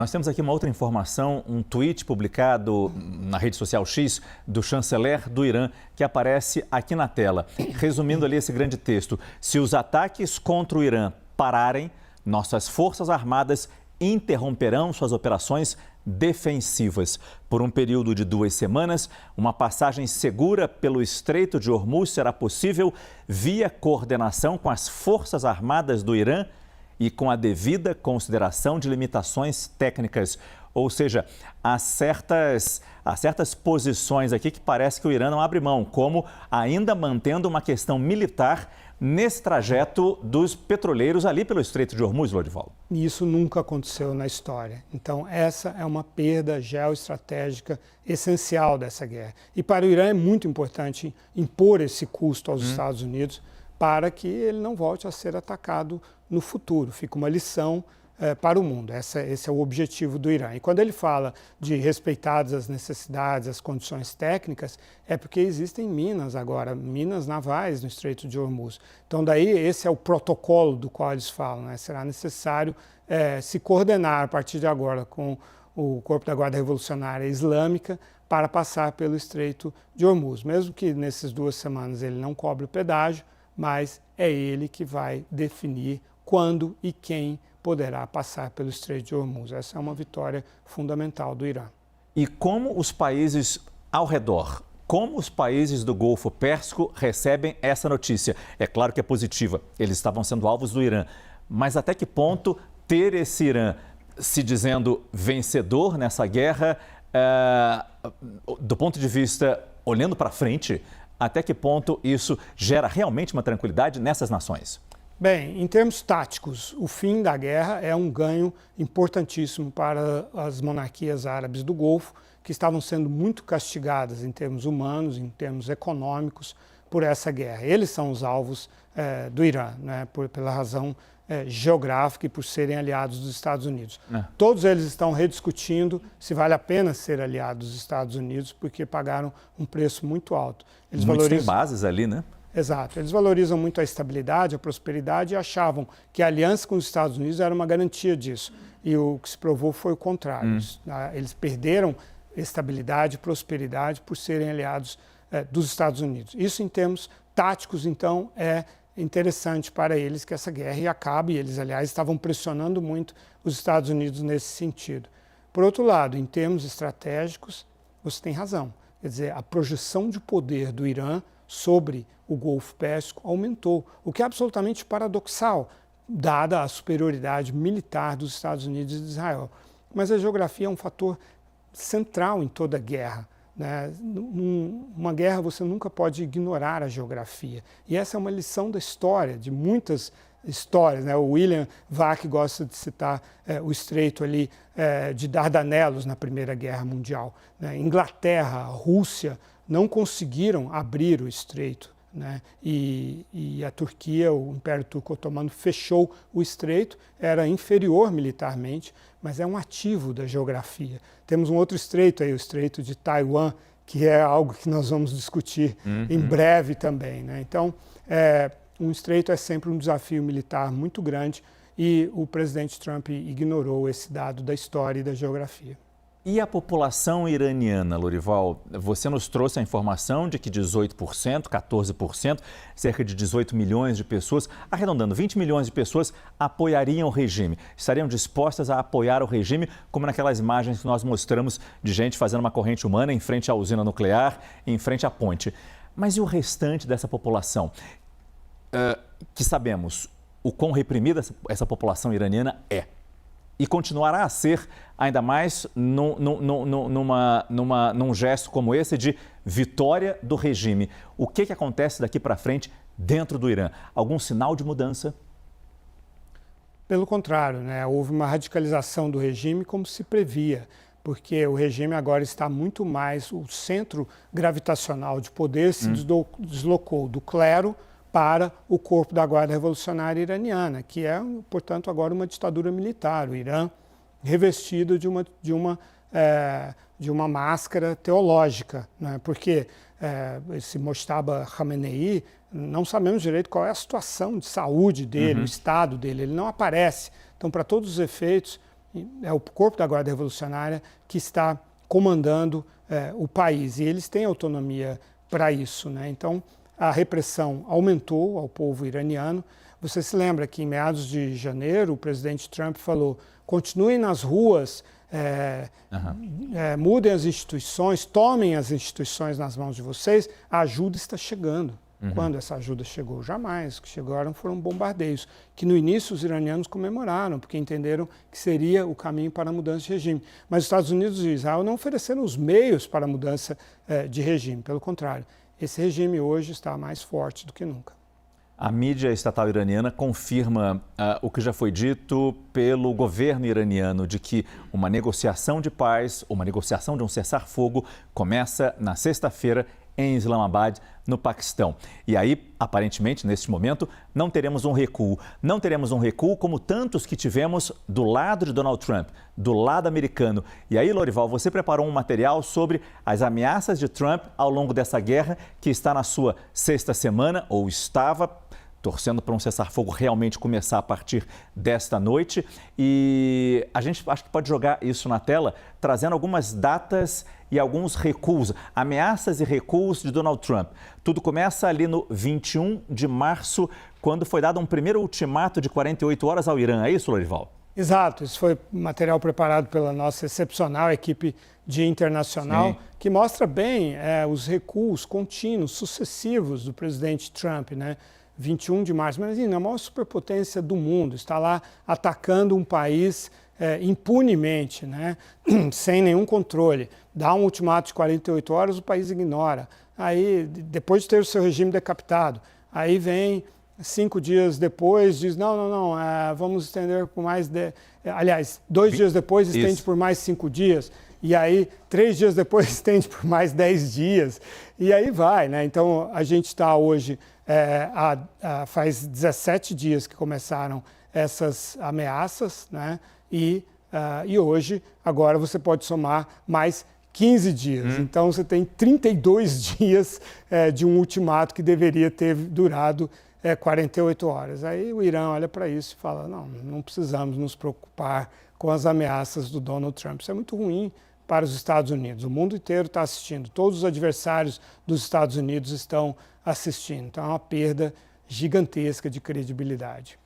Nós temos aqui uma outra informação, um tweet publicado na rede social X do chanceler do Irã, que aparece aqui na tela. Resumindo ali esse grande texto: se os ataques contra o Irã pararem, nossas forças armadas interromperão suas operações defensivas. Por um período de 2 semanas, uma passagem segura pelo Estreito de Hormuz será possível via coordenação com as forças armadas do Irã e com a devida consideração de limitações técnicas. Ou seja, há certas posições aqui que parece que o Irã não abre mão, como ainda mantendo uma questão militar nesse trajeto dos petroleiros ali pelo Estreito de Hormuz, Lorival. Isso nunca aconteceu na história. Então, essa é uma perda geoestratégica essencial dessa guerra. E para o Irã é muito importante impor esse custo aos Estados Unidos para que ele não volte a ser atacado no futuro. Fica uma lição para o mundo. Esse é o objetivo do Irã. E quando ele fala de respeitadas as necessidades, as condições técnicas, é porque existem minas agora, minas navais no Estreito de Hormuz. Então, daí, esse é o protocolo do qual eles falam, né? Será necessário se coordenar a partir de agora com o Corpo da Guarda Revolucionária Islâmica para passar pelo Estreito de Hormuz. Mesmo que nessas 2 semanas ele não cobre o pedágio, mas é ele que vai definir quando e quem poderá passar pelo Estreito de Hormuz. Essa é uma vitória fundamental do Irã. E como os países ao redor, como os países do Golfo Pérsico recebem essa notícia? É claro que é positiva, eles estavam sendo alvos do Irã, mas até que ponto ter esse Irã se dizendo vencedor nessa guerra, do ponto de vista olhando para frente, até que ponto isso gera realmente uma tranquilidade nessas nações? Bem, em termos táticos, o fim da guerra é um ganho importantíssimo para as monarquias árabes do Golfo, que estavam sendo muito castigadas em termos humanos, em termos econômicos, por essa guerra. Eles são os alvos do Irã, né, pela razão geográfica e por serem aliados dos Estados Unidos. Todos eles estão rediscutindo se vale a pena ser aliados dos Estados Unidos, porque pagaram um preço muito alto. Eles têm bases ali, né? Exato. Eles valorizam muito a estabilidade, a prosperidade e achavam que a aliança com os Estados Unidos era uma garantia disso. E o que se provou foi o contrário. Eles perderam estabilidade e prosperidade por serem aliados dos Estados Unidos. Isso, em termos táticos, então, é interessante para eles que essa guerra acabe. E eles, aliás, estavam pressionando muito os Estados Unidos nesse sentido. Por outro lado, em termos estratégicos, você tem razão. Quer dizer, a projeção de poder do Irã sobre o Golfo Pérsico aumentou, o que é absolutamente paradoxal, dada a superioridade militar dos Estados Unidos e de Israel. Mas a geografia é um fator central em toda guerra, né? Numa guerra você nunca pode ignorar a geografia. E essa é uma lição da história, de muitas histórias, né? O William Vac gosta de citar o estreito ali de Dardanelos na Primeira Guerra Mundial, né? Inglaterra, Rússia não conseguiram abrir o estreito, né? E a Turquia, o Império Turco Otomano, fechou o estreito, era inferior militarmente, mas é um ativo da geografia. Temos um outro estreito aí, o Estreito de Taiwan, que é algo que nós vamos discutir em breve também, né? Então, um estreito é sempre um desafio militar muito grande e o presidente Trump ignorou esse dado da história e da geografia. E a população iraniana, Lorival? Você nos trouxe a informação de que 18%, 14%, cerca de 18 milhões de pessoas, arredondando 20 milhões de pessoas, apoiariam o regime. Estariam dispostas a apoiar o regime, como naquelas imagens que nós mostramos de gente fazendo uma corrente humana em frente à usina nuclear, em frente à ponte. Mas e o restante dessa população? Que sabemos o quão reprimida essa população iraniana é. E continuará a ser, ainda mais num gesto como esse de vitória do regime. O que acontece daqui para frente dentro do Irã? Algum sinal de mudança? Pelo contrário, né? Houve uma radicalização do regime como se previa, porque o regime agora está muito mais, o centro gravitacional de poder se deslocou do clero para o Corpo da Guarda Revolucionária Iraniana, que é, portanto, agora uma ditadura militar. O Irã revestido de uma máscara teológica, né? Porque esse Mojtaba Khamenei, não sabemos direito qual é a situação de saúde dele, o estado dele, ele não aparece. Então, para todos os efeitos, é o corpo da Guarda Revolucionária que está comandando o país, e eles têm autonomia para isso, né? Então, a repressão aumentou ao povo iraniano. Você se lembra que em meados de janeiro o presidente Trump falou: continuem nas ruas, mudem as instituições, tomem as instituições nas mãos de vocês, a ajuda está chegando. Quando essa ajuda chegou? Jamais. O que chegaram foram bombardeios, que no início os iranianos comemoraram, porque entenderam que seria o caminho para a mudança de regime. Mas os Estados Unidos e Israel não ofereceram os meios para a mudança de regime, pelo contrário. Esse regime hoje está mais forte do que nunca. A mídia estatal iraniana confirma o que já foi dito pelo governo iraniano, de que uma negociação de paz, uma negociação de um cessar-fogo, começa na sexta-feira em Islamabad, no Paquistão. E aí, aparentemente, neste momento, não teremos um recuo. Não teremos um recuo como tantos que tivemos do lado de Donald Trump, do lado americano. E aí, Lorival, você preparou um material sobre as ameaças de Trump ao longo dessa guerra, que está na sua sexta semana, ou estava, torcendo para um cessar-fogo realmente começar a partir desta noite. E a gente acho que pode jogar isso na tela, trazendo algumas datas e alguns recuos, ameaças e recuos de Donald Trump. Tudo começa ali no 21 de março, quando foi dado um primeiro ultimato de 48 horas ao Irã. É isso, Lorival? Exato. Isso foi material preparado pela nossa excepcional equipe de internacional, Sim, que mostra bem os recuos contínuos, sucessivos do presidente Trump, né? 21 de março, mas a maior superpotência do mundo está lá atacando um país impunemente, né? Sem nenhum controle. Dá um ultimato de 48 horas, o país ignora. Aí, depois de ter o seu regime decapitado, aí vem 5 dias depois, diz não, vamos estender por mais... Aliás, 2 dias depois estende Isso. por mais 5 dias. E aí, 3 dias depois estende por mais 10 dias. E aí vai, né? Então, a gente está hoje... faz 17 dias que começaram essas ameaças, né? E hoje, agora você pode somar mais 15 dias. Então você tem 32 dias de um ultimato que deveria ter durado 48 horas. Aí o Irã olha para isso e fala: não precisamos nos preocupar com as ameaças do Donald Trump. Isso é muito ruim para os Estados Unidos. O mundo inteiro está assistindo. Todos os adversários dos Estados Unidos estão assistindo. Então é uma perda gigantesca de credibilidade.